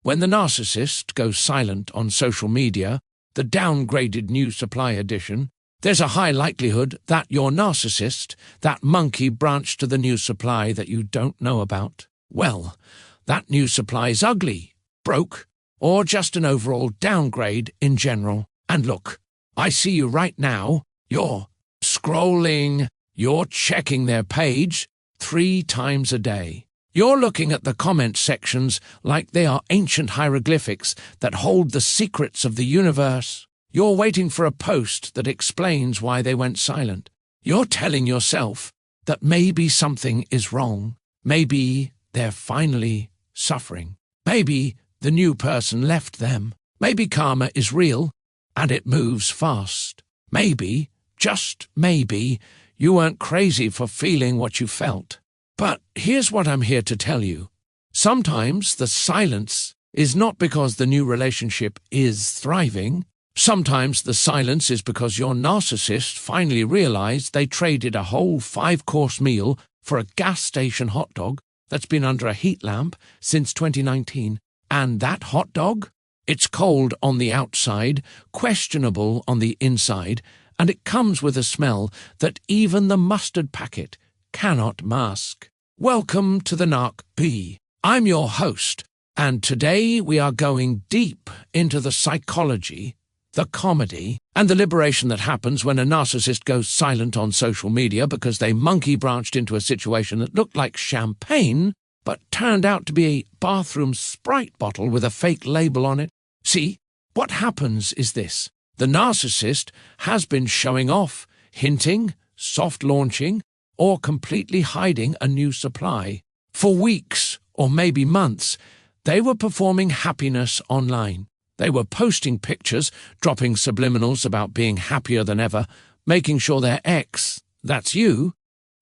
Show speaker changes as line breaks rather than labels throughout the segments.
When the narcissist goes silent on social media, the downgraded new supply edition, there's a high likelihood that your narcissist, that monkey branch to the new supply that you don't know about, well, that new supply is ugly, broke, or just an overall downgrade in general. And look, I see you right now. You're scrolling, you're checking their page 3 times a day. You're looking at the comment sections like they are ancient hieroglyphics that hold the secrets of the universe. You're waiting for a post that explains why they went silent. You're telling yourself that maybe something is wrong. Maybe they're finally suffering. Maybe the new person left them. Maybe karma is real and it moves fast. Maybe, just maybe, you weren't crazy for feeling what you felt. But here's what I'm here to tell you. Sometimes the silence is not because the new relationship is thriving. Sometimes the silence is because your narcissist finally realized they traded a whole 5-course meal for a gas station hot dog that's been under a heat lamp since 2019. And that hot dog? It's cold on the outside, questionable on the inside, and it comes with a smell that even the mustard packet cannot mask. Welcome to the NARC OPP. I'm your host, and today we are going deep into the psychology, the comedy, and the liberation that happens when a narcissist goes silent on social media because they monkey-branched into a situation that looked like champagne, but turned out to be a bathroom Sprite bottle with a fake label on it. See, what happens is this. The narcissist has been showing off, hinting, soft-launching, or completely hiding a new supply. For weeks, or maybe months, they were performing happiness online. They were posting pictures, dropping subliminals about being happier than ever, making sure their ex, that's you,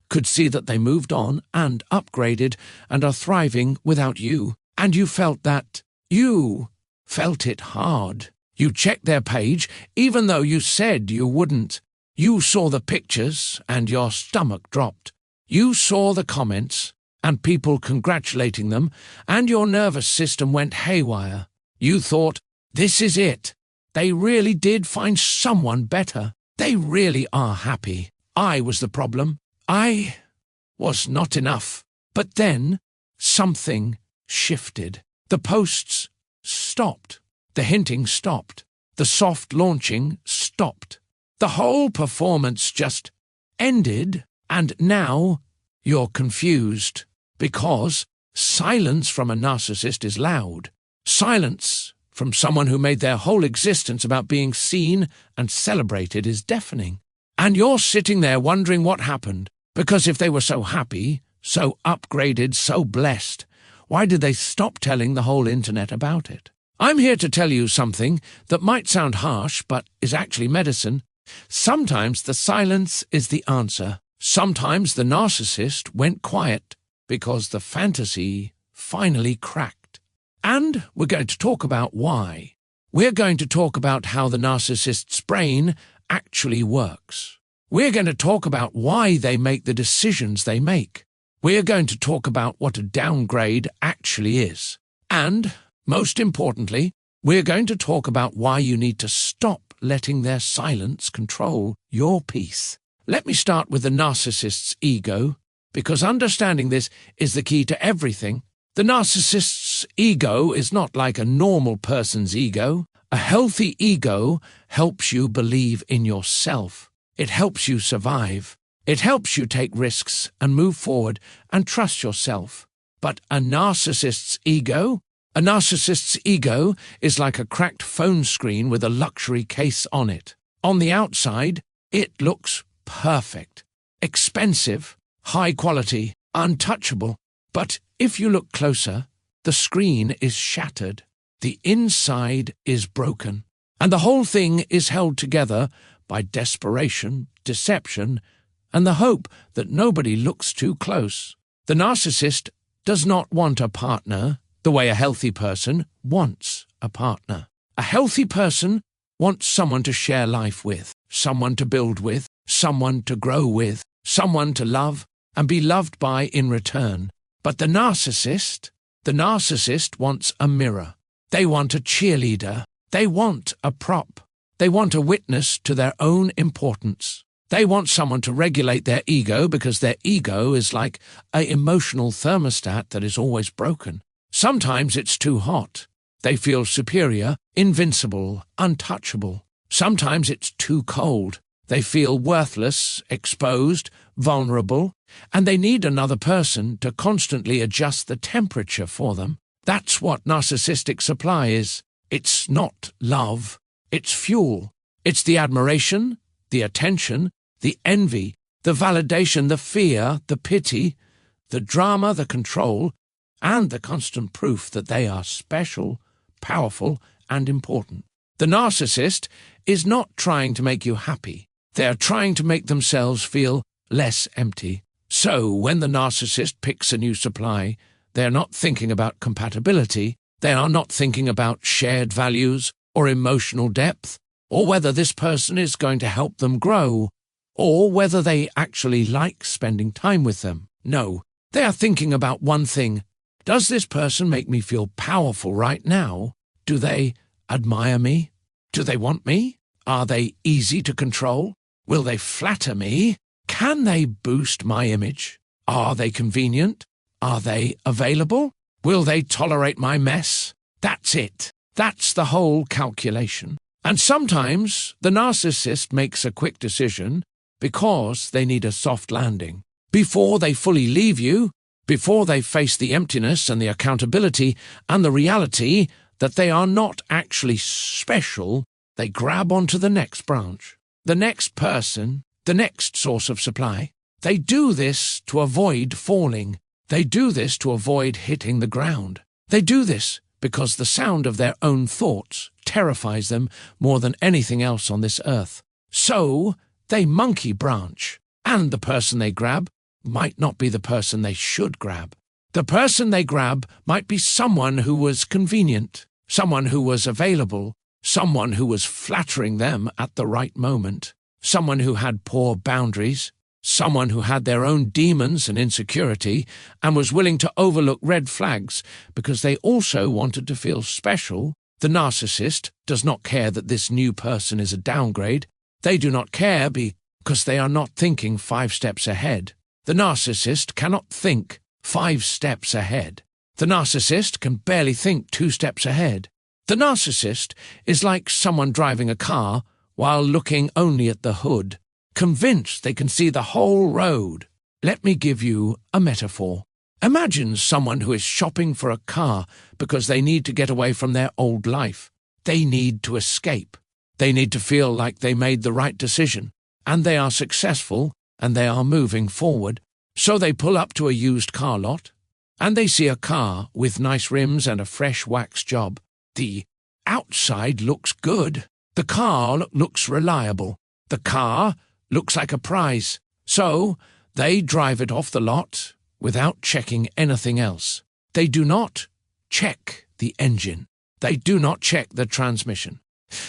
could see that they moved on and upgraded and are thriving without you. And you felt that. You felt it hard. You checked their page, even though you said you wouldn't. You saw the pictures, and your stomach dropped. You saw the comments, and people congratulating them, and your nervous system went haywire. You thought, this is it. They really did find someone better. They really are happy. I was the problem. I was not enough. But then, something shifted. The posts stopped. The hinting stopped. The soft launching stopped. The whole performance just ended, and now you're confused. Because silence from a narcissist is loud. Silence from someone who made their whole existence about being seen and celebrated is deafening. And you're sitting there wondering what happened, because if they were so happy, so upgraded, so blessed, why did they stop telling the whole internet about it? I'm here to tell you something that might sound harsh, but is actually medicine. Sometimes the silence is the answer. Sometimes the narcissist went quiet because the fantasy finally cracked. And we're going to talk about why. We're going to talk about how the narcissist's brain actually works. We're going to talk about why they make the decisions they make. We're going to talk about what a downgrade actually is. And, most importantly, we're going to talk about why you need to stop letting their silence control your peace. Let me start with the narcissist's ego, because understanding this is the key to everything. The narcissist's ego is not like a normal person's ego. A healthy ego helps you believe in yourself. It helps you survive. It helps you take risks and move forward and trust yourself. But a narcissist's ego is like a cracked phone screen with a luxury case on it. On the outside, it looks perfect, expensive, high quality, untouchable. But if you look closer, the screen is shattered. The inside is broken. And the whole thing is held together by desperation, deception, and the hope that nobody looks too close. The narcissist does not want a partner the way a healthy person wants a partner. A healthy person wants someone to share life with, someone to build with, someone to grow with, someone to love and be loved by in return. But the narcissist wants a mirror. They want a cheerleader. They want a prop. They want a witness to their own importance. They want someone to regulate their ego because their ego is like an emotional thermostat that is always broken. Sometimes it's too hot. They feel superior, invincible, untouchable. Sometimes it's too cold. They feel worthless, exposed, vulnerable, and they need another person to constantly adjust the temperature for them. That's what narcissistic supply is. It's not love. It's fuel. It's the admiration, the attention, the envy, the validation, the fear, the pity, the drama, the control, and the constant proof that they are special, powerful, and important. The narcissist is not trying to make you happy. They are trying to make themselves feel less empty. So when the narcissist picks a new supply, they are not thinking about compatibility. They are not thinking about shared values or emotional depth, or whether this person is going to help them grow, or whether they actually like spending time with them. No, they are thinking about one thing. Does this person make me feel powerful right now? Do they admire me? Do they want me? Are they easy to control? Will they flatter me? Can they boost my image? Are they convenient? Are they available? Will they tolerate my mess? That's it. That's the whole calculation. And sometimes the narcissist makes a quick decision because they need a soft landing. Before they fully leave you, before they face the emptiness and the accountability and the reality that they are not actually special, they grab onto the next branch, the next person, the next source of supply. They do this to avoid falling. They do this to avoid hitting the ground. They do this because the sound of their own thoughts terrifies them more than anything else on this earth. So they monkey branch, and the person they grab might not be the person they should grab. The person they grab might be someone who was convenient, someone who was available, someone who was flattering them at the right moment, someone who had poor boundaries, someone who had their own demons and insecurity and was willing to overlook red flags because they also wanted to feel special. The narcissist does not care that this new person is a downgrade. They do not care because they are not thinking 5 steps ahead. The narcissist cannot think 5 steps ahead. The narcissist can barely think 2 steps ahead. The narcissist is like someone driving a car while looking only at the hood, convinced they can see the whole road. Let me give you a metaphor. Imagine someone who is shopping for a car because they need to get away from their old life. They need to escape. They need to feel like they made the right decision, and they are successful, and they are moving forward. So they pull up to a used car lot, and they see a car with nice rims and a fresh wax job. The outside looks good. The car looks reliable. The car looks like a prize. So they drive it off the lot without checking anything else. They do not check the engine. They do not check the transmission.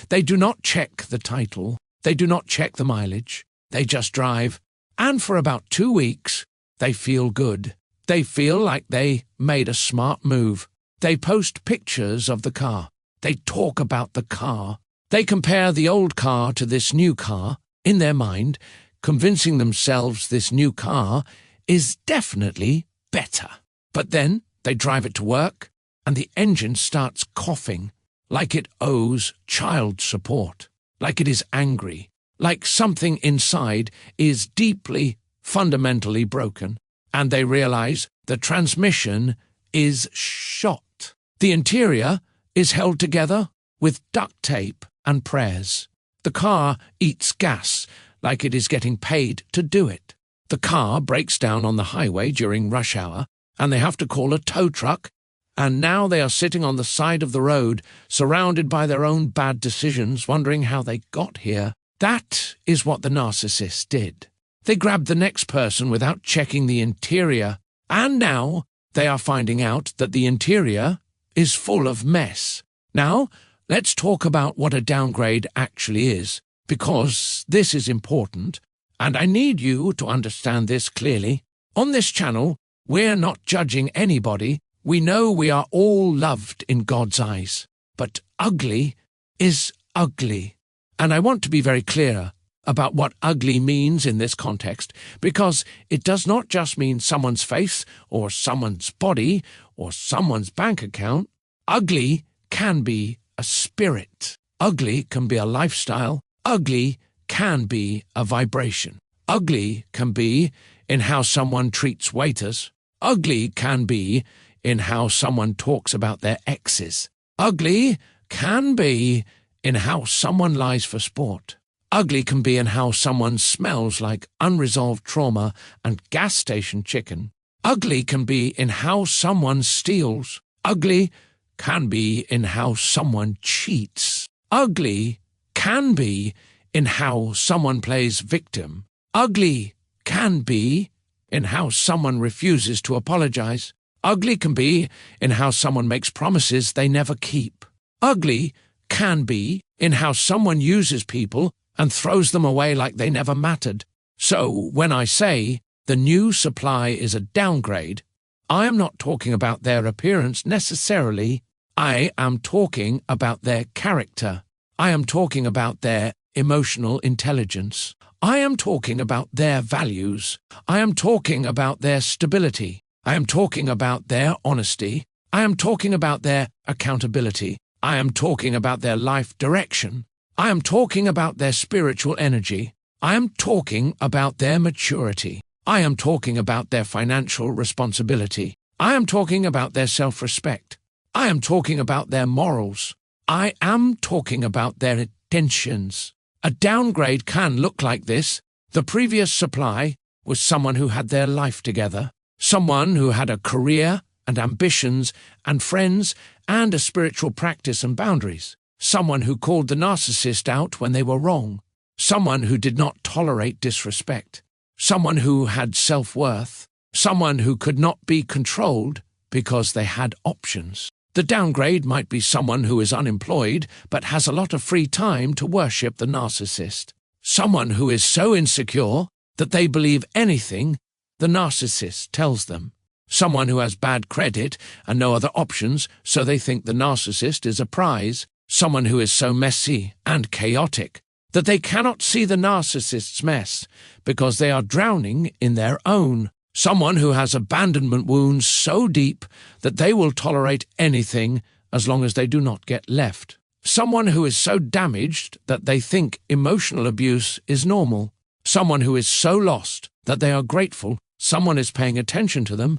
They do not check the title. They do not check the mileage. They just drive. And for about 2 weeks, they feel good. They feel like they made a smart move. They post pictures of the car. They talk about the car. They compare the old car to this new car in their mind, convincing themselves this new car is definitely better. But then they drive it to work, and the engine starts coughing, like it owes child support, like it is angry, like something inside is deeply, fundamentally broken, and they realize the transmission is shot. The interior is held together with duct tape and prayers. The car eats gas like it is getting paid to do it. The car breaks down on the highway during rush hour, and they have to call a tow truck, and now they are sitting on the side of the road, surrounded by their own bad decisions, wondering how they got here. That is what the narcissist did. They grabbed the next person without checking the interior, and now they are finding out that the interior is full of mess. Now, let's talk about what a downgrade actually is, because this is important, and I need you to understand this clearly. On this channel, we're not judging anybody. We know we are all loved in God's eyes. but ugly is ugly. And I want to be very clear about what ugly means in this context, because it does not just mean someone's face or someone's body or someone's bank account. Ugly can be a spirit. Ugly can be a lifestyle. Ugly can be a vibration. Ugly can be in how someone treats waiters. Ugly can be in how someone talks about their exes. Ugly can be in how someone lies for sport. Ugly can be in how someone smells like unresolved trauma and gas station chicken. Ugly can be in how someone steals. Ugly can be in how someone cheats. Ugly can be in how someone plays victim. Ugly can be in how someone refuses to apologize. Ugly can be in how someone makes promises they never keep. Ugly can be in how someone uses people and throws them away like they never mattered. So when I say the new supply is a downgrade, I am not talking about their appearance necessarily. I am talking about their character. I am talking about their emotional intelligence. I am talking about their values. I am talking about their stability. I am talking about their honesty. I am talking about their accountability. I am talking about their life direction. I am talking about their spiritual energy. I am talking about their maturity. I am talking about their financial responsibility. I am talking about their self-respect. I am talking about their morals. I am talking about their intentions. A downgrade can look like this. The previous supply was someone who had their life together, someone who had a career and ambitions and friends and a spiritual practice and boundaries, someone who called the narcissist out when they were wrong, someone who did not tolerate disrespect, someone who had self-worth, someone who could not be controlled because they had options. The downgrade might be someone who is unemployed but has a lot of free time to worship the narcissist. Someone who is so insecure that they believe anything the narcissist tells them. Someone who has bad credit and no other options, so they think the narcissist is a prize. Someone who is so messy and chaotic that they cannot see the narcissist's mess because they are drowning in their own. Someone who has abandonment wounds so deep that they will tolerate anything as long as they do not get left. Someone who is so damaged that they think emotional abuse is normal. Someone who is so lost that they are grateful someone is paying attention to them,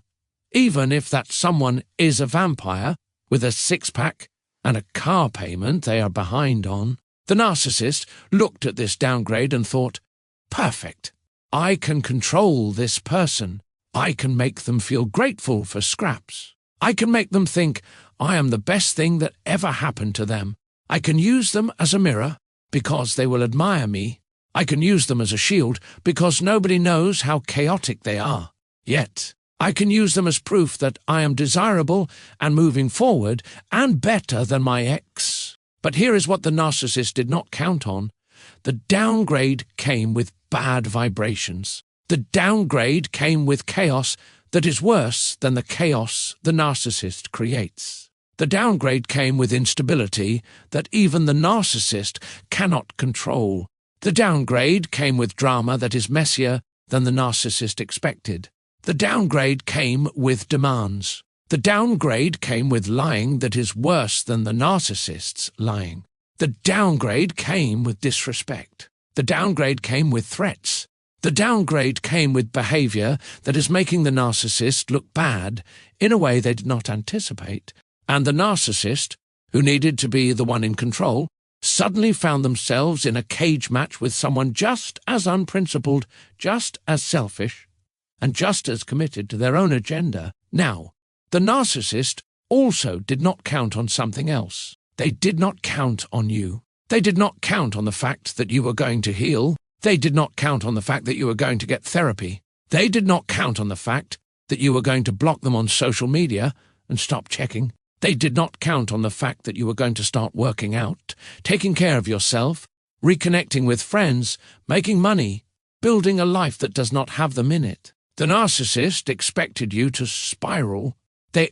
even if that someone is a vampire with a six-pack and a car payment they are behind on. The narcissist looked at this downgrade and thought, perfect. I can control this person. I can make them feel grateful for scraps. I can make them think I am the best thing that ever happened to them. I can use them as a mirror because they will admire me. I can use them as a shield because nobody knows how chaotic they are. Yet, I can use them as proof that I am desirable and moving forward and better than my ex. But here is what the narcissist did not count on. The downgrade came with bad vibrations. The downgrade came with chaos that is worse than the chaos the narcissist creates. The downgrade came with instability that even the narcissist cannot control. The downgrade came with drama that is messier than the narcissist expected. The downgrade came with demands. The downgrade came with lying that is worse than the narcissist's lying. The downgrade came with disrespect. The downgrade came with threats. The downgrade came with behavior that is making the narcissist look bad in a way they did not anticipate. And the narcissist, who needed to be the one in control, suddenly found themselves in a cage match with someone just as unprincipled, just as selfish, and just as committed to their own agenda. Now, the narcissist also did not count on something else. They did not count on you. They did not count on the fact that you were going to heal. They did not count on the fact that you were going to get therapy. They did not count on the fact that you were going to block them on social media and stop checking. They did not count on the fact that you were going to start working out, taking care of yourself, reconnecting with friends, making money, building a life that does not have them in it. The narcissist expected you to spiral.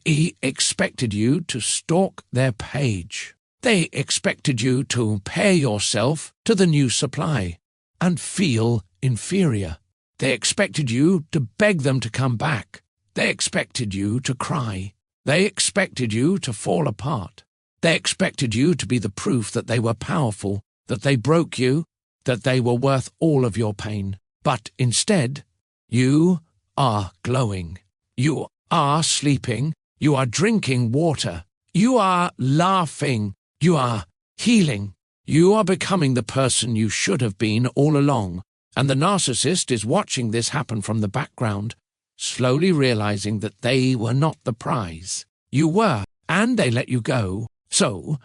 He expected you to stalk their page. They expected you to compare yourself to the new supply and feel inferior. They expected you to beg them to come back. They expected you to cry. They expected you to fall apart. They expected you to be the proof that they were powerful, that they broke you, that they were worth all of your pain. But instead, you are glowing. You are sleeping. You are drinking water. You are laughing. You are healing. You are becoming the person you should have been all along. And the narcissist is watching this happen from the background, slowly realizing that they were not the prize. You were, and they let you go. So,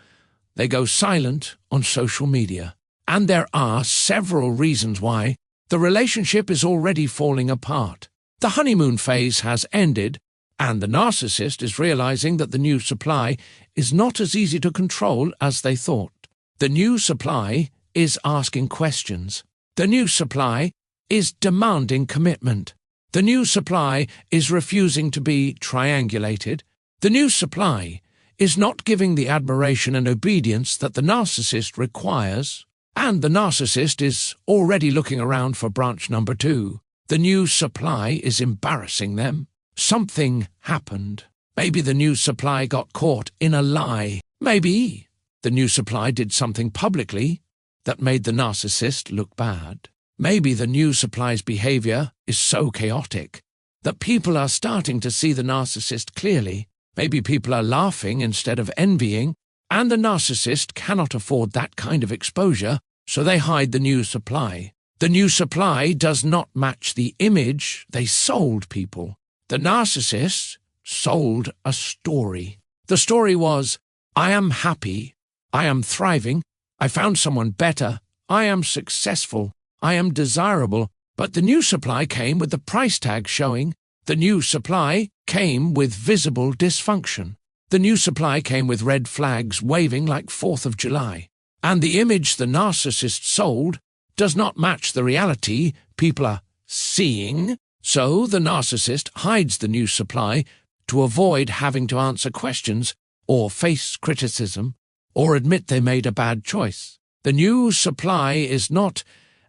they go silent on social media. And there are several reasons why. The relationship is already falling apart. The honeymoon phase has ended, and the narcissist is realizing that the new supply is not as easy to control as they thought. The new supply is asking questions. The new supply is demanding commitment. The new supply is refusing to be triangulated. The new supply is not giving the admiration and obedience that the narcissist requires. And the narcissist is already looking around for branch number 2. The new supply is embarrassing them. Something happened. Maybe the new supply got caught in a lie. Maybe the new supply did something publicly that made the narcissist look bad. Maybe the new supply's behavior is so chaotic that people are starting to see the narcissist clearly. Maybe people are laughing instead of envying, and the narcissist cannot afford that kind of exposure, so they hide the new supply. The new supply does not match the image they sold people. The narcissist sold a story. The story was, I am happy, I am thriving, I found someone better, I am successful, I am desirable. But the new supply came with the price tag showing. The new supply came with visible dysfunction. The new supply came with red flags waving like 4th of July. And the image the narcissist sold does not match the reality people are seeing. So the narcissist hides the new supply to avoid having to answer questions or face criticism or admit they made a bad choice. The new supply is not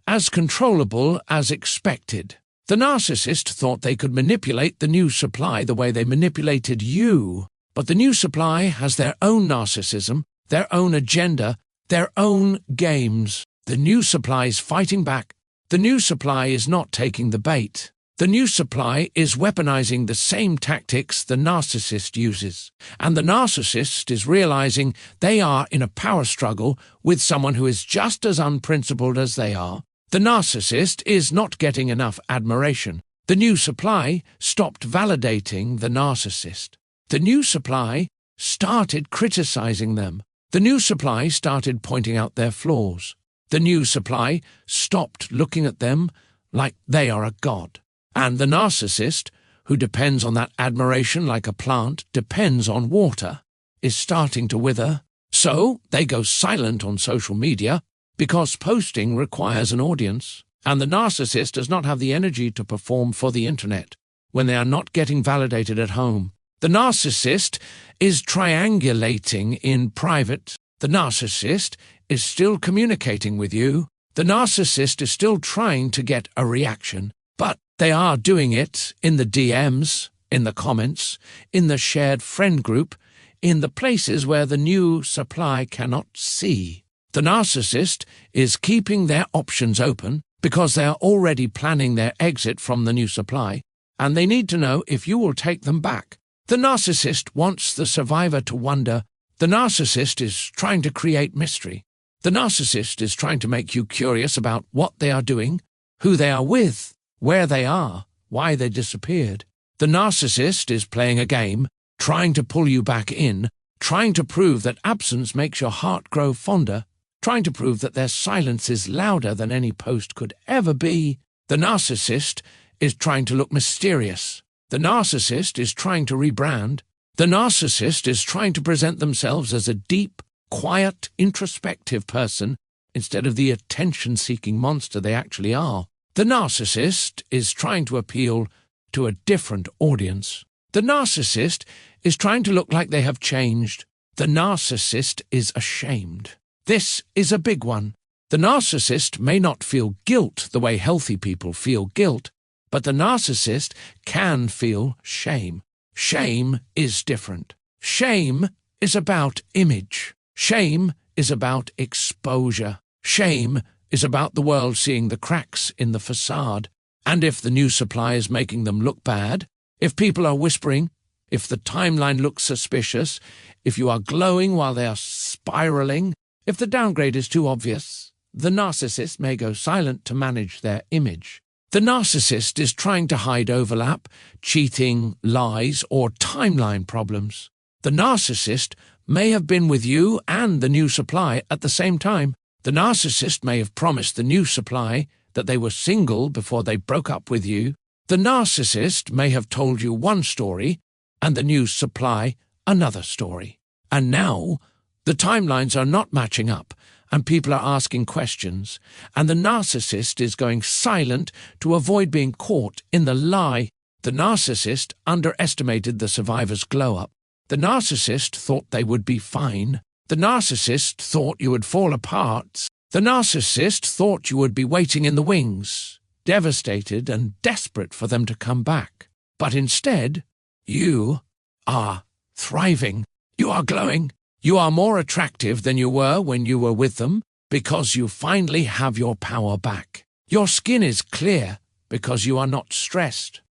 as controllable as expected. The narcissist thought they could manipulate the new supply the way they manipulated you. But the new supply has their own narcissism, their own agenda, their own games. The new supply is fighting back. The new supply is not taking the bait. The new supply is weaponizing the same tactics the narcissist uses. And the narcissist is realizing they are in a power struggle with someone who is just as unprincipled as they are. The narcissist is not getting enough admiration. The new supply stopped validating the narcissist. The new supply started criticizing them. The new supply started pointing out their flaws. The new supply stopped looking at them like they are a god. And the narcissist, who depends on that admiration like a plant depends on water, is starting to wither. So they go silent on social media because posting requires an audience. And the narcissist does not have the energy to perform for the internet when they are not getting validated at home. The narcissist is triangulating in private. The narcissist is still communicating with you. The narcissist is still trying to get a reaction, but they are doing it in the DMs, in the comments, in the shared friend group, in the places where the new supply cannot see. The narcissist is keeping their options open because they are already planning their exit from the new supply, and they need to know if you will take them back. The narcissist wants the survivor to wonder. The narcissist is trying to create mystery. The narcissist is trying to make you curious about what they are doing, who they are with, where they are, why they disappeared. The narcissist is playing a game, trying to pull you back in, trying to prove that absence makes your heart grow fonder, trying to prove that their silence is louder than any post could ever be. The narcissist is trying to look mysterious. The narcissist is trying to rebrand. The narcissist is trying to present themselves as a deep, quiet, introspective person instead of the attention-seeking monster they actually are. The narcissist is trying to appeal to a different audience. The narcissist is trying to look like they have changed. The narcissist is ashamed. This is a big one. The narcissist may not feel guilt the way healthy people feel guilt, but the narcissist can feel shame. Shame is different. Shame is about image. Shame is about exposure. Shame is about the world seeing the cracks in the facade. And if the new supply is making them look bad, if people are whispering, if the timeline looks suspicious, if you are glowing while they are spiraling, if the downgrade is too obvious, the narcissist may go silent to manage their image. The narcissist is trying to hide overlap, cheating, lies, or timeline problems. The narcissist may have been with you and the new supply at the same time. The narcissist may have promised the new supply that they were single before they broke up with you. The narcissist may have told you one story and the new supply another story. And now the timelines are not matching up and people are asking questions, and the narcissist is going silent to avoid being caught in the lie. The narcissist underestimated the survivor's glow-up. The narcissist thought they would be fine. The narcissist thought you would fall apart. The narcissist thought you would be waiting in the wings, devastated and desperate for them to come back. But instead, you are thriving. You are glowing. You are more attractive than you were when you were with them because you finally have your power back. Your skin is clear because you are not stressed.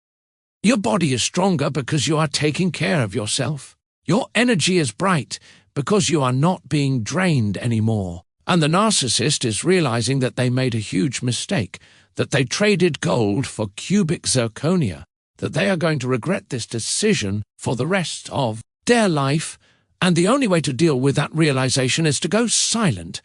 Your body is stronger because you are taking care of yourself. Your energy is bright because you are not being drained anymore. And the narcissist is realizing that they made a huge mistake, that they traded gold for cubic zirconia, that they are going to regret this decision for the rest of their life. And the only way to deal with that realization is to go silent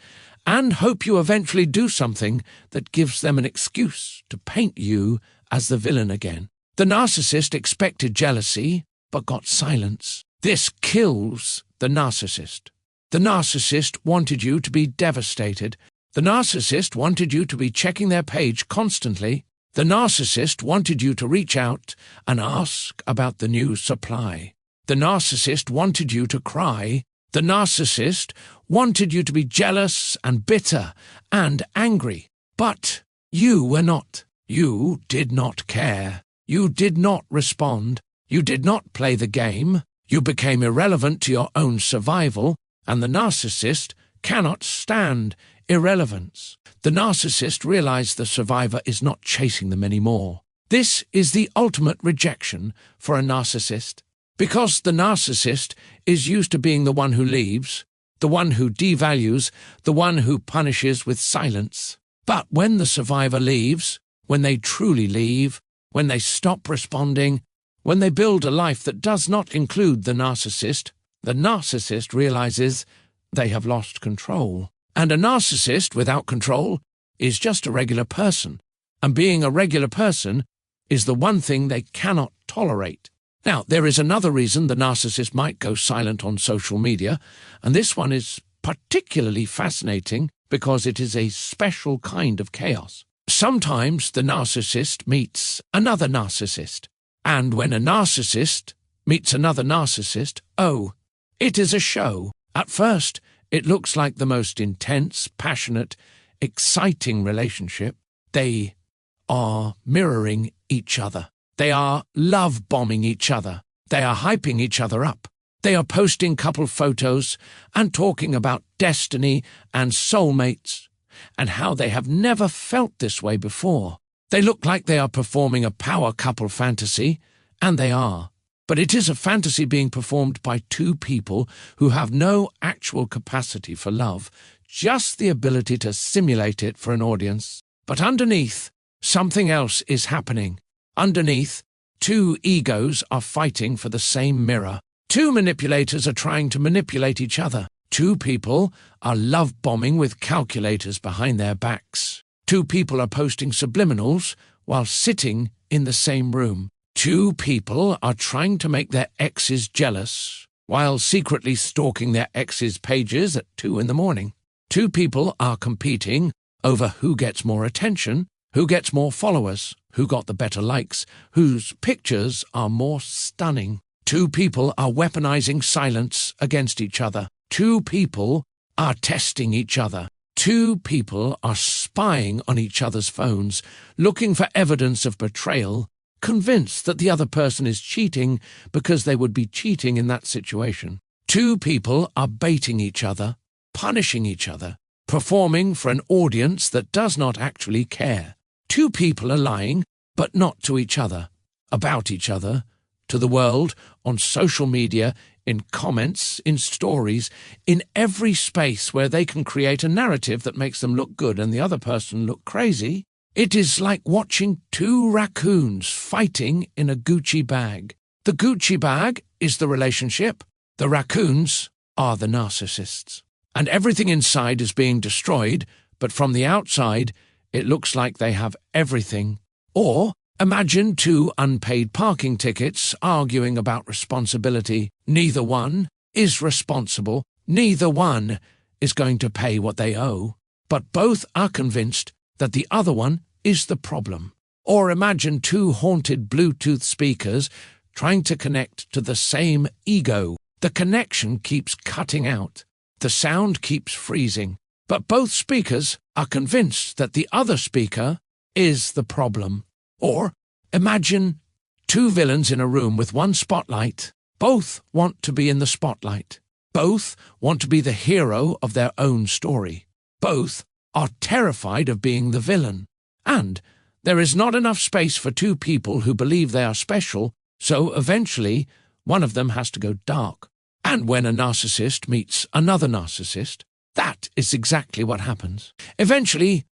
and hope you eventually do something that gives them an excuse to paint you as the villain again. The narcissist expected jealousy, but got silence. This kills the narcissist. The narcissist wanted you to be devastated. The narcissist wanted you to be checking their page constantly. The narcissist wanted you to reach out and ask about the new supply. The narcissist wanted you to cry. The narcissist wanted you to be jealous and bitter and angry. But you were not. You did not care. You did not respond. You did not play the game. You became irrelevant to your own survival, and the narcissist cannot stand irrelevance. The narcissist realized the survivor is not chasing them anymore. This is the ultimate rejection for a narcissist. Because the narcissist is used to being the one who leaves, the one who devalues, the one who punishes with silence. But when the survivor leaves, when they truly leave, when they stop responding, when they build a life that does not include the narcissist realizes they have lost control. And a narcissist without control is just a regular person. And being a regular person is the one thing they cannot tolerate. Now, there is another reason the narcissist might go silent on social media, and this one is particularly fascinating because it is a special kind of chaos. Sometimes the narcissist meets another narcissist, and when a narcissist meets another narcissist, oh, it is a show. At first, it looks like the most intense, passionate, exciting relationship. They are mirroring each other. They are love-bombing each other. They are hyping each other up. They are posting couple photos and talking about destiny and soulmates and how they have never felt this way before. They look like they are performing a power couple fantasy, and they are. But it is a fantasy being performed by two people who have no actual capacity for love, just the ability to simulate it for an audience. But underneath, something else is happening. Underneath, two egos are fighting for the same mirror. Two manipulators are trying to manipulate each other. Two people are love-bombing with calculators behind their backs. Two people are posting subliminals while sitting in the same room. Two people are trying to make their exes jealous while secretly stalking their exes' pages at 2 a.m. Two people are competing over who gets more attention, who gets more followers, who got the better likes, whose pictures are more stunning. Two people are weaponizing silence against each other. Two people are testing each other. Two people are spying on each other's phones, looking for evidence of betrayal, convinced that the other person is cheating because they would be cheating in that situation. Two people are baiting each other, punishing each other, performing for an audience that does not actually care. Two people are lying, but not to each other, about each other, to the world, on social media, in comments, in stories, in every space where they can create a narrative that makes them look good and the other person look crazy. It is like watching two raccoons fighting in a Gucci bag. The Gucci bag is the relationship. The raccoons are the narcissists. And everything inside is being destroyed, but from the outside, it looks like they have everything. Or imagine two unpaid parking tickets arguing about responsibility. Neither one is responsible. Neither one is going to pay what they owe. But both are convinced that the other one is the problem. Or imagine two haunted Bluetooth speakers trying to connect to the same ego. The connection keeps cutting out. The sound keeps freezing. But both speakers are convinced that the other speaker is the problem. Or imagine two villains in a room with one spotlight. Both want to be in the spotlight. Both want to be the hero of their own story. Both are terrified of being the villain. And there is not enough space for two people who believe they are special, so eventually one of them has to go dark. And when a narcissist meets another narcissist, that is exactly what happens. Eventually,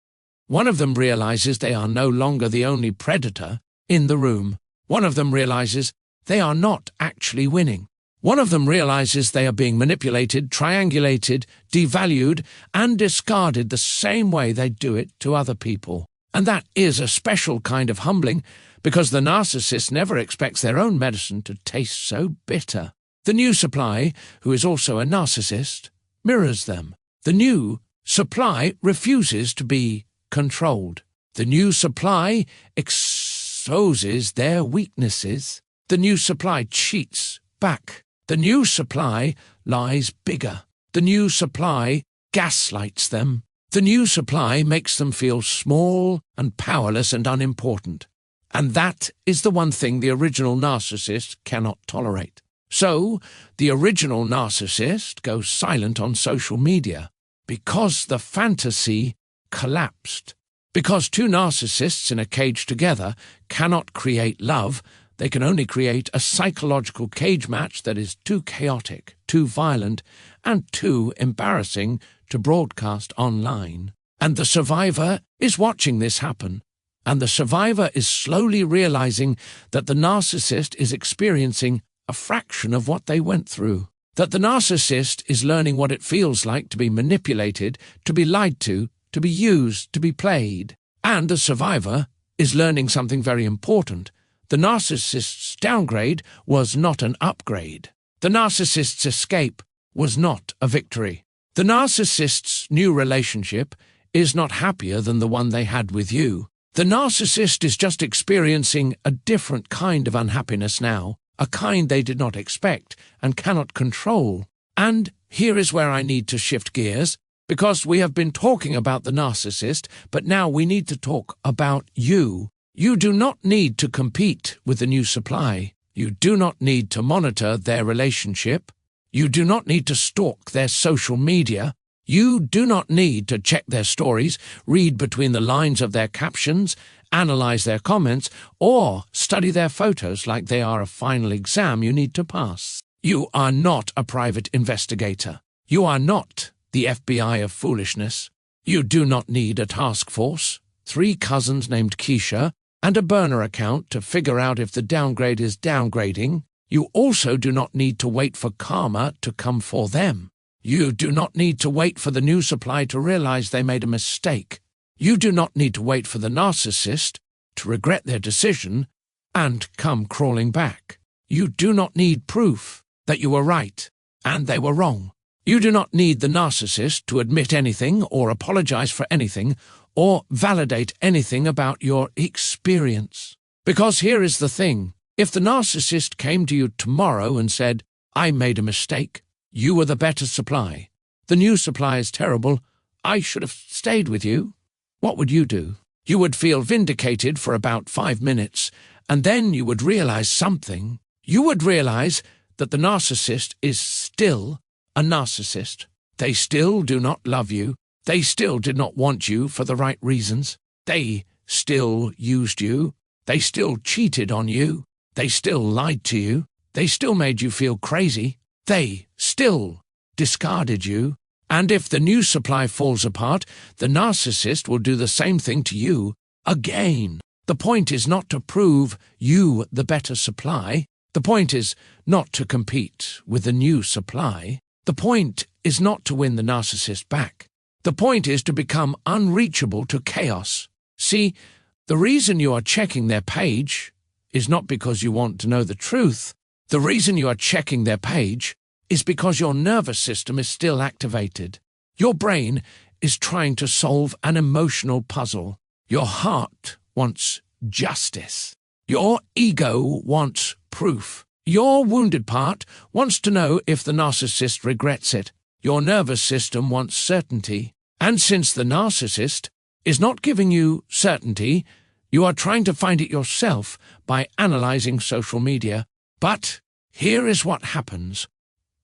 one of them realizes they are no longer the only predator in the room. One of them realizes they are not actually winning. One of them realizes they are being manipulated, triangulated, devalued, and discarded the same way they do it to other people. And that is a special kind of humbling, because the narcissist never expects their own medicine to taste so bitter. The new supply, who is also a narcissist, mirrors them. The new supply refuses to be controlled. The new supply exposes their weaknesses. The new supply cheats back. The new supply lies bigger. The new supply gaslights them. The new supply makes them feel small and powerless and unimportant. And that is the one thing the original narcissist cannot tolerate. So, the original narcissist goes silent on social media because the fantasy collapsed. Because two narcissists in a cage together cannot create love, they can only create a psychological cage match that is too chaotic, too violent, and too embarrassing to broadcast online. And the survivor is watching this happen. And the survivor is slowly realizing that the narcissist is experiencing a fraction of what they went through. That the narcissist is learning what it feels like to be manipulated, to be lied to be used, to be played. And the survivor is learning something very important. The narcissist's downgrade was not an upgrade. The narcissist's escape was not a victory. The narcissist's new relationship is not happier than the one they had with you. The narcissist is just experiencing a different kind of unhappiness now, a kind they did not expect and cannot control. And here is where I need to shift gears, because we have been talking about the narcissist, but now we need to talk about you. You do not need to compete with the new supply. You do not need to monitor their relationship. You do not need to stalk their social media. You do not need to check their stories, read between the lines of their captions, analyze their comments, or study their photos like they are a final exam you need to pass. You are not a private investigator. You are not the FBI of foolishness. You do not need a task force, 3 cousins named Keisha, and a burner account to figure out if the downgrade is downgrading. You also do not need to wait for karma to come for them. You do not need to wait for the new supply to realize they made a mistake. You do not need to wait for the narcissist to regret their decision and come crawling back. You do not need proof that you were right and they were wrong. You do not need the narcissist to admit anything or apologize for anything or validate anything about your experience. Because here is the thing. If the narcissist came to you tomorrow and said, "I made a mistake," You were the better supply. The new supply is terrible. I should have stayed with you. What would you do? You would feel vindicated for about 5 minutes, and then you would realize something. You would realize that the narcissist is still a narcissist. They still do not love you. They still did not want you for the right reasons. They still used you. They still cheated on you. They still lied to you. They still made you feel crazy. They still discarded you. And if the new supply falls apart, the narcissist will do the same thing to you again. The point is not to prove you the better supply. The point is not to compete with the new supply. The point is not to win the narcissist back. The point is to become unreachable to chaos. See, the reason you are checking their page is not because you want to know the truth. The reason you are checking their page is because your nervous system is still activated. Your brain is trying to solve an emotional puzzle. Your heart wants justice. Your ego wants proof. Your wounded part wants to know if the narcissist regrets it. Your nervous system wants certainty. And since the narcissist is not giving you certainty, you are trying to find it yourself by analyzing social media. But here is what happens.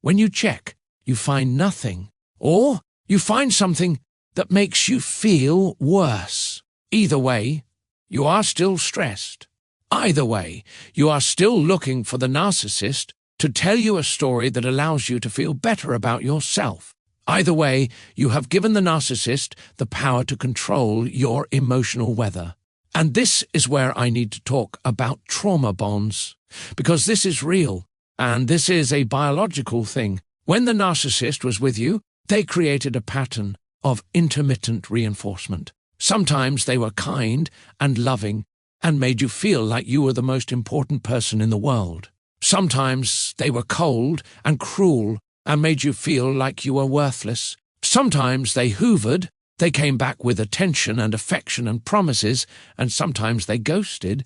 When you check, you find nothing. Or you find something that makes you feel worse. Either way, you are still stressed. Either way, you are still looking for the narcissist to tell you a story that allows you to feel better about yourself. Either way, you have given the narcissist the power to control your emotional weather. And this is where I need to talk about trauma bonds, because this is real, and this is a biological thing. When the narcissist was with you, they created a pattern of intermittent reinforcement. Sometimes they were kind and loving and made you feel like you were the most important person in the world. Sometimes they were cold and cruel and made you feel like you were worthless. Sometimes they hoovered, they came back with attention and affection and promises, and sometimes they ghosted.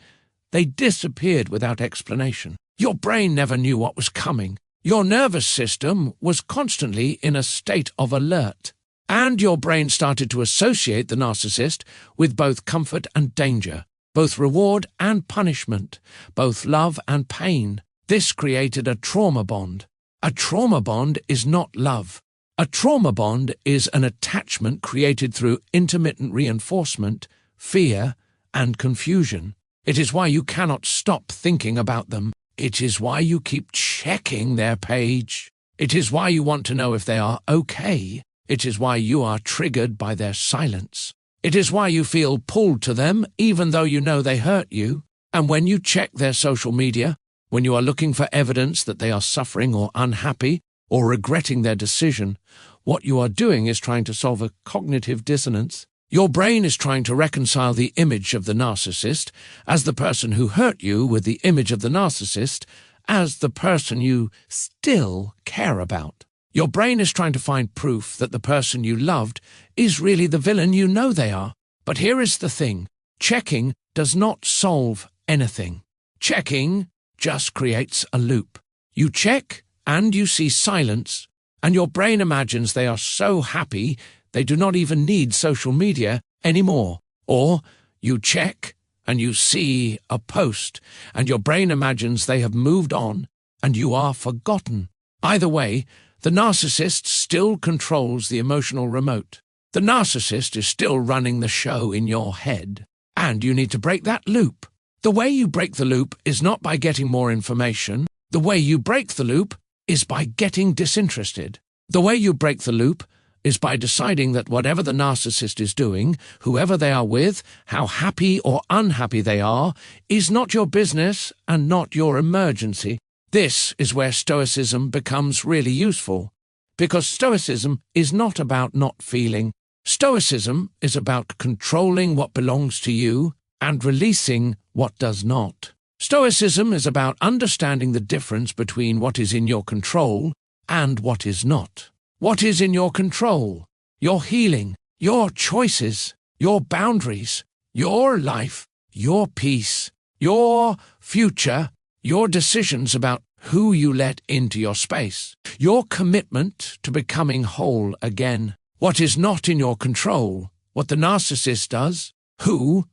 They disappeared without explanation. Your brain never knew what was coming. Your nervous system was constantly in a state of alert, and your brain started to associate the narcissist with both comfort and danger, both reward and punishment, both love and pain. This created a trauma bond. A trauma bond is not love. A trauma bond is an attachment created through intermittent reinforcement, fear, and confusion. It is why you cannot stop thinking about them. It is why you keep checking their page. It is why you want to know if they are okay. It is why you are triggered by their silence. It is why you feel pulled to them even though you know they hurt you. And when you check their social media, when you are looking for evidence that they are suffering or unhappy or regretting their decision, what you are doing is trying to solve a cognitive dissonance. Your brain is trying to reconcile the image of the narcissist as the person who hurt you with the image of the narcissist as the person you still care about. Your brain is trying to find proof that the person you loved is really the villain you know they are. But here is the thing. Checking does not solve anything. Checking just creates a loop. You check and you see silence, and your brain imagines they are so happy they do not even need social media anymore. Or you check and you see a post, and your brain imagines they have moved on and you are forgotten. Either way, the narcissist still controls the emotional remote. The narcissist is still running the show in your head, and you need to break that loop. The way you break the loop is not by getting more information. The way you break the loop is by getting disinterested. The way you break the loop is by deciding that whatever the narcissist is doing, whoever they are with, how happy or unhappy they are, is not your business and not your emergency. This is where Stoicism becomes really useful, because Stoicism is not about not feeling. Stoicism is about controlling what belongs to you and releasing what does not. Stoicism is about understanding the difference between what is in your control and what is not. What is in your control? Your healing, your choices, your boundaries, your life, your peace, your future, your decisions about who you let into your space, your commitment to becoming whole again. What is not in your control, what the narcissist does, who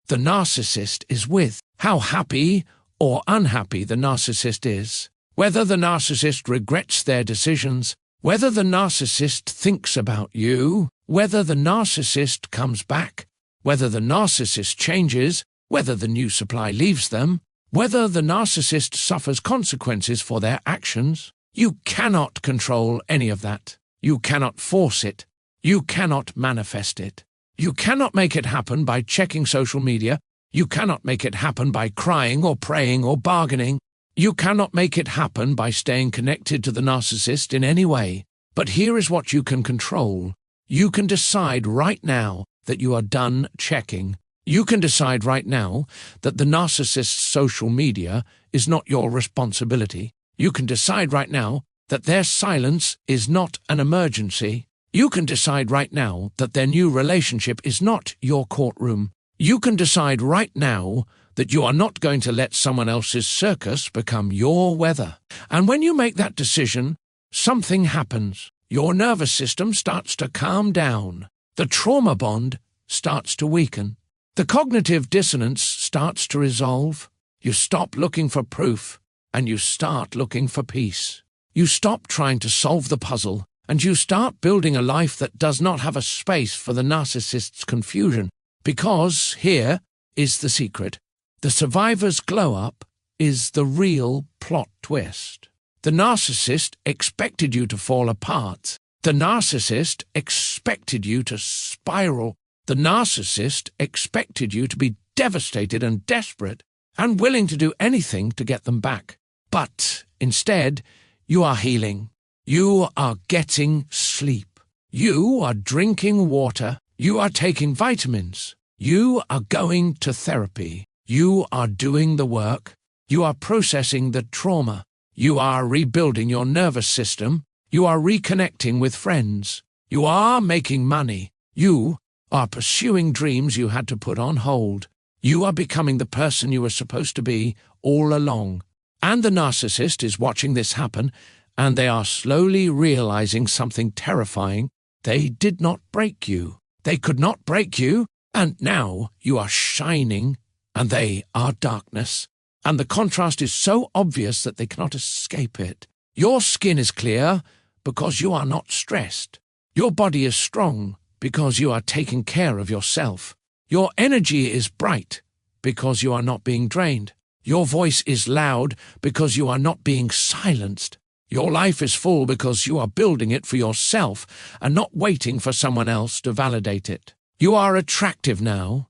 the narcissist is with, how happy or unhappy the narcissist is, whether the narcissist regrets their decisions, whether the narcissist thinks about you, whether the narcissist comes back, whether the narcissist changes, whether the new supply leaves them, whether the narcissist suffers consequences for their actions. You cannot control any of that. You cannot force it. You cannot manifest it. You cannot make it happen by checking social media. You cannot make it happen by crying or praying or bargaining. You cannot make it happen by staying connected to the narcissist in any way. But here is what you can control. You can decide right now that you are done checking. You can decide right now that the narcissist's social media is not your responsibility. You can decide right now that their silence is not an emergency. You can decide right now that their new relationship is not your courtroom. You can decide right now that you are not going to let someone else's circus become your weather. And when you make that decision, something happens. Your nervous system starts to calm down. The trauma bond starts to weaken. The cognitive dissonance starts to resolve. You stop looking for proof, and you start looking for peace. You stop trying to solve the puzzle, and you start building a life that does not have a space for the narcissist's confusion. Because here is the secret. The survivor's glow-up is the real plot twist. The narcissist expected you to fall apart. The narcissist expected you to spiral. The narcissist expected you to be devastated and desperate and willing to do anything to get them back. But instead, you are healing. You are getting sleep. You are drinking water. You are taking vitamins. You are going to therapy. You are doing the work. You are processing the trauma. You are rebuilding your nervous system. You are reconnecting with friends. You are making money. You are pursuing dreams you had to put on hold. You are becoming the person you were supposed to be all along. And the narcissist is watching this happen, and they are slowly realizing something terrifying. They did not break you. They could not break you, and now you are shining, and they are darkness. And the contrast is so obvious that they cannot escape it. Your skin is clear because you are not stressed. Your body is strong because you are taking care of yourself. Your energy is bright because you are not being drained. Your voice is loud because you are not being silenced. Your life is full because you are building it for yourself and not waiting for someone else to validate it. You are attractive now,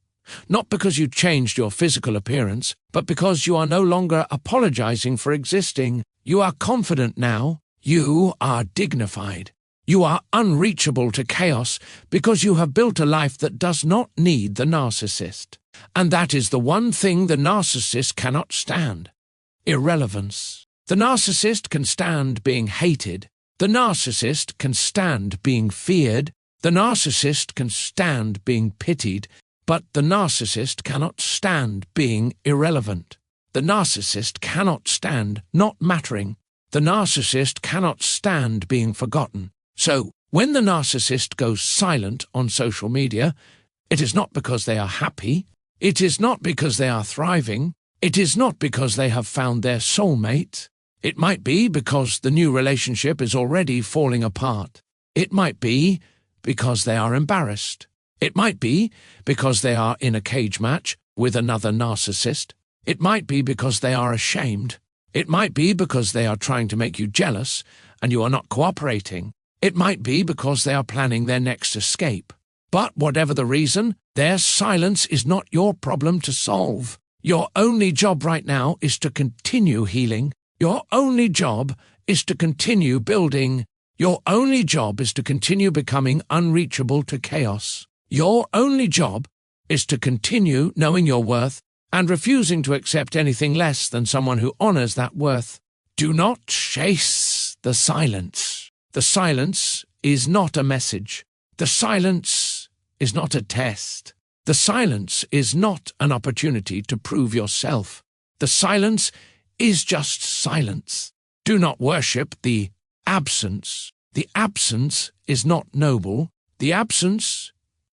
not because you changed your physical appearance, but because you are no longer apologizing for existing. You are confident now. You are dignified. You are unreachable to chaos because you have built a life that does not need the narcissist. And that is the one thing the narcissist cannot stand: irrelevance. The narcissist can stand being hated. The narcissist can stand being feared. The narcissist can stand being pitied. But the narcissist cannot stand being irrelevant. The narcissist cannot stand not mattering. The narcissist cannot stand being forgotten. So, when the narcissist goes silent on social media, it is not because they are happy. It is not because they are thriving. It is not because they have found their soulmate. It might be because the new relationship is already falling apart. It might be because they are embarrassed. It might be because they are in a cage match with another narcissist. It might be because they are ashamed. It might be because they are trying to make you jealous and you are not cooperating. It might be because they are planning their next escape. But whatever the reason, their silence is not your problem to solve. Your only job right now is to continue healing. Your only job is to continue building. Your only job is to continue becoming unreachable to chaos. Your only job is to continue knowing your worth and refusing to accept anything less than someone who honors that worth. Do not chase the silence. The silence is not a message. The silence is not a test. The silence is not an opportunity to prove yourself. The silence is just silence. Do not worship the absence. The absence is not noble. The absence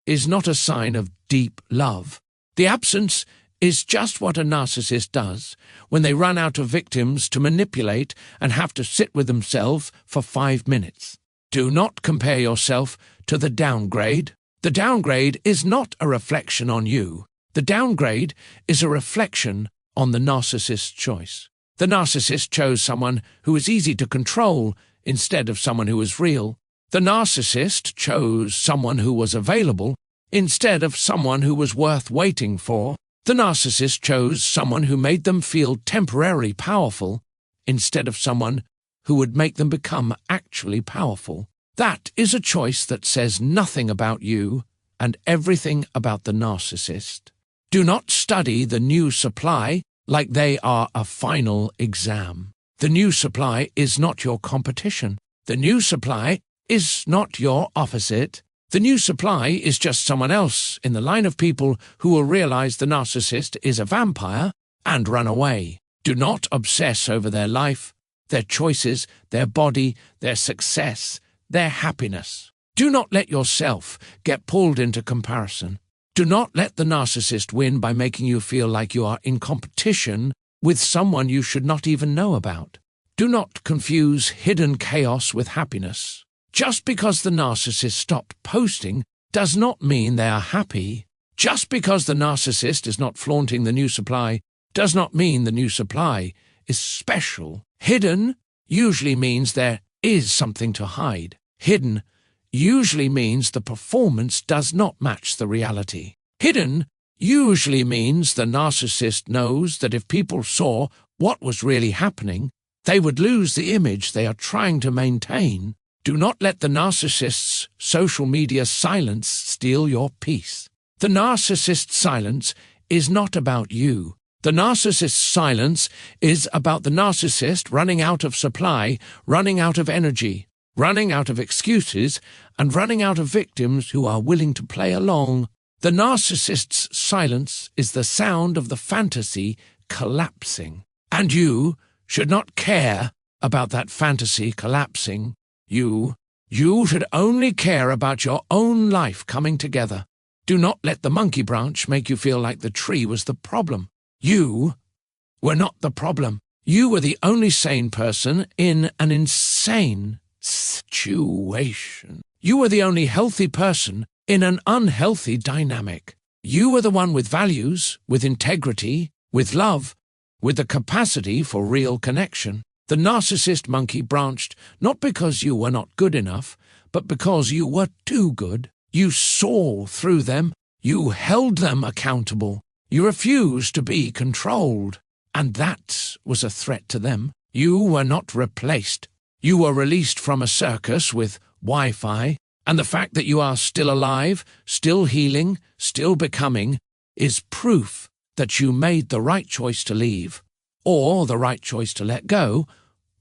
is not a sign of deep love. The absence is just what a narcissist does when they run out of victims to manipulate and have to sit with themselves for 5 minutes. Do not compare yourself to the downgrade. The downgrade is not a reflection on you. The downgrade is a reflection on the narcissist's choice. The narcissist chose someone who was easy to control instead of someone who was real. The narcissist chose someone who was available instead of someone who was worth waiting for. The narcissist chose someone who made them feel temporarily powerful instead of someone who would make them become actually powerful. That is a choice that says nothing about you and everything about the narcissist. Do not study the new supply like they are a final exam. The new supply is not your competition. The new supply is not your opposite. The new supply is just someone else in the line of people who will realize the narcissist is a vampire and run away. Do not obsess over their life, their choices, their body, their success, their happiness. Do not let yourself get pulled into comparison. Do not let the narcissist win by making you feel like you are in competition with someone you should not even know about. Do not confuse hidden chaos with happiness. Just because the narcissist stopped posting does not mean they are happy. Just because the narcissist is not flaunting the new supply does not mean the new supply is special. Hidden usually means there is something to hide. Hidden usually means the performance does not match the reality. Hidden usually means the narcissist knows that if people saw what was really happening, they would lose the image they are trying to maintain. Do not let the narcissist's social media silence steal your peace. The narcissist's silence is not about you. The narcissist's silence is about the narcissist running out of supply, running out of energy, running out of excuses, and running out of victims who are willing to play along. The narcissist's silence is the sound of the fantasy collapsing. And you should not care about that fantasy collapsing. You should only care about your own life coming together. Do not let the monkey branch make you feel like the tree was the problem. You were not the problem. You were the only sane person in an insane situation. You were the only healthy person in an unhealthy dynamic. You were the one with values, with integrity, with love, with the capacity for real connection. The narcissist monkey branched not because you were not good enough, but because you were too good. You saw through them. You held them accountable. You refused to be controlled. And that was a threat to them. You were not replaced. You were released from a circus with Wi-Fi, and the fact that you are still alive, still healing, still becoming, is proof that you made the right choice to leave, or the right choice to let go,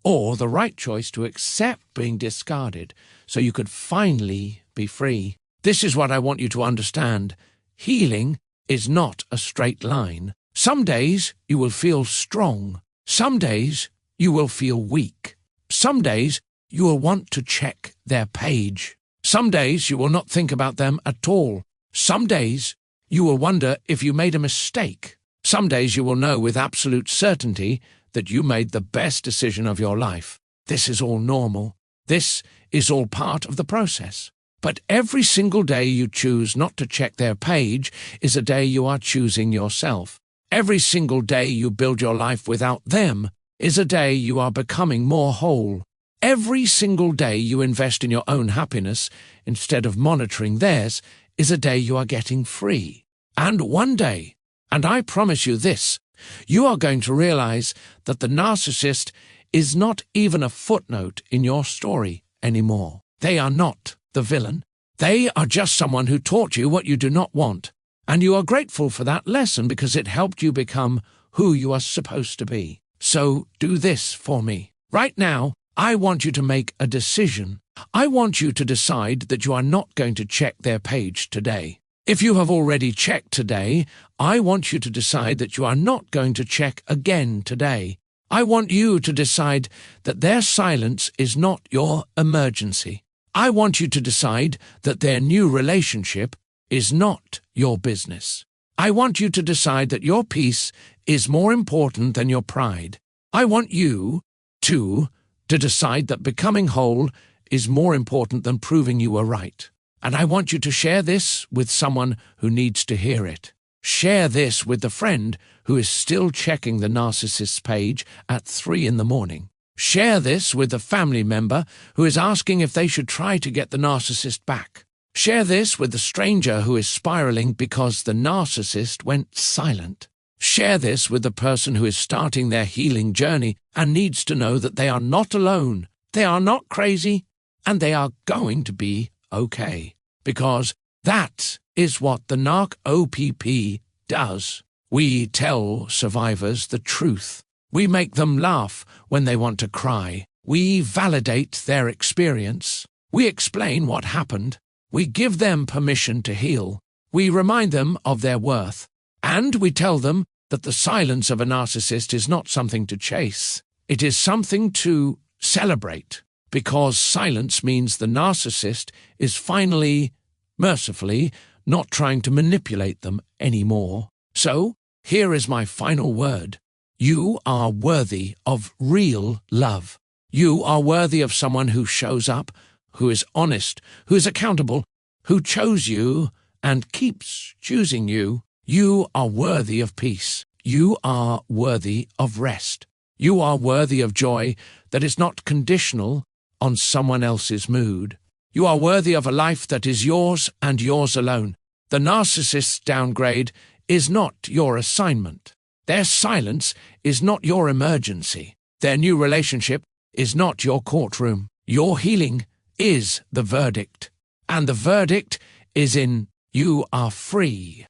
or the right choice to accept being discarded so you could finally be free. This is what I want you to understand. Healing is not a straight line. Some days you will feel strong. Some days you will feel weak. Some days you will want to check their page. Some days you will not think about them at all. Some days you will wonder if you made a mistake. Some days you will know with absolute certainty that you made the best decision of your life. This is all normal. This is all part of the process. But every single day you choose not to check their page is a day you are choosing yourself. Every single day you build your life without them is a day you are becoming more whole. Every single day you invest in your own happiness instead of monitoring theirs is a day you are getting free. And one day, and I promise you this, you are going to realize that the narcissist is not even a footnote in your story anymore. They are not the villain. They are just someone who taught you what you do not want, and you are grateful for that lesson because it helped you become who you are supposed to be. So do this for me. Right now, I want you to make a decision. I want you to decide that you are not going to check their page today. If you have already checked today, I want you to decide that you are not going to check again today. I want you to decide that their silence is not your emergency. I want you to decide that their new relationship is not your business. I want you to decide that your peace is more important than your pride. I want you, too, to decide that becoming whole is more important than proving you were right. And I want you to share this with someone who needs to hear it. Share this with the friend who is still checking the narcissist's page at 3 in the morning. Share this with the family member who is asking if they should try to get the narcissist back. Share this with the stranger who is spiraling because the narcissist went silent. Share this with the person who is starting their healing journey and needs to know that they are not alone, they are not crazy, and they are going to be okay. Because that is what the NARC OPP does. We tell survivors the truth. We make them laugh when they want to cry. We validate their experience. We explain what happened. We give them permission to heal. We remind them of their worth. And we tell them that the silence of a narcissist is not something to chase. It is something to celebrate, because silence means the narcissist is finally, mercifully, not trying to manipulate them anymore. So, here is my final word. You are worthy of real love. You are worthy of someone who shows up, who is honest, who is accountable, who chose you and keeps choosing you. You are worthy of peace. You are worthy of rest. You are worthy of joy that is not conditional on someone else's mood. You are worthy of a life that is yours and yours alone. The narcissist's downgrade is not your assignment. Their silence is not your emergency. Their new relationship is not your courtroom. Your healing is the verdict. And the verdict is in you are free.